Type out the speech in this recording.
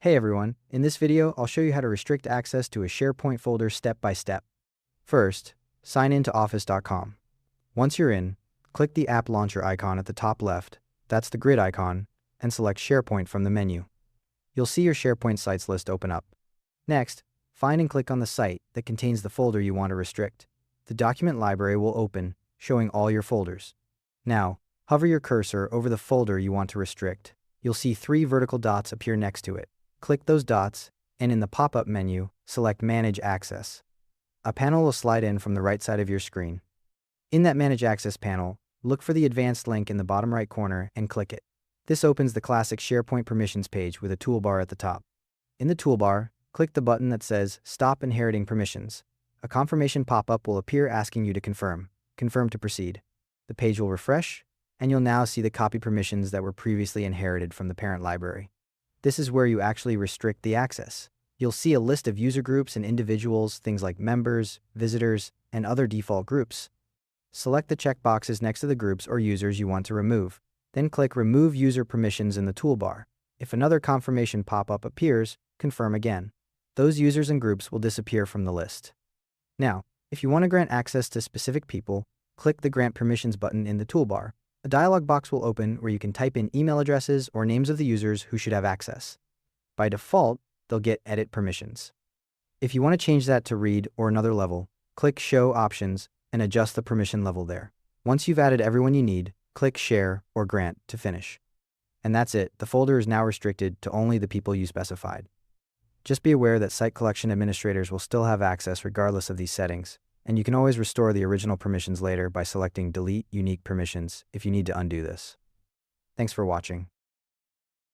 Hey everyone, in this video I'll show you how to restrict access to a SharePoint folder step by step. First, sign in to office.com. Once you're in, click the app launcher icon at the top left, that's the grid icon, and select SharePoint from the menu. You'll see your SharePoint sites list open up. Next, find and click on the site that contains the folder you want to restrict. The document library will open, showing all your folders. Now, hover your cursor over the folder you want to restrict. You'll see 3 vertical dots appear next to it. Click those dots, and in the pop-up menu, select Manage Access. A panel will slide in from the right side of your screen. In that Manage Access panel, look for the Advanced link in the bottom right corner and click it. This opens the classic SharePoint Permissions page with a toolbar at the top. In the toolbar, click the button that says Stop Inheriting Permissions. A confirmation pop-up will appear asking you to confirm. Confirm to proceed. The page will refresh, and you'll now see the copy permissions that were previously inherited from the parent library. This is where you actually restrict the access. You'll see a list of user groups and individuals, things like members, visitors, and other default groups. Select the checkboxes next to the groups or users you want to remove. Then click Remove User Permissions in the toolbar. If another confirmation pop-up appears, confirm again. Those users and groups will disappear from the list. Now, if you want to grant access to specific people, click the Grant Permissions button in the toolbar. A dialog box will open where you can type in email addresses or names of the users who should have access. By default, they'll get Edit Permissions. If you want to change that to Read or another level, click Show Options and adjust the permission level there. Once you've added everyone you need, click Share or Grant to finish. And that's it, the folder is now restricted to only the people you specified. Just be aware that site collection administrators will still have access regardless of these settings. And you can always restore the original permissions later by selecting Delete Unique Permissions if you need to undo this. Thanks for watching.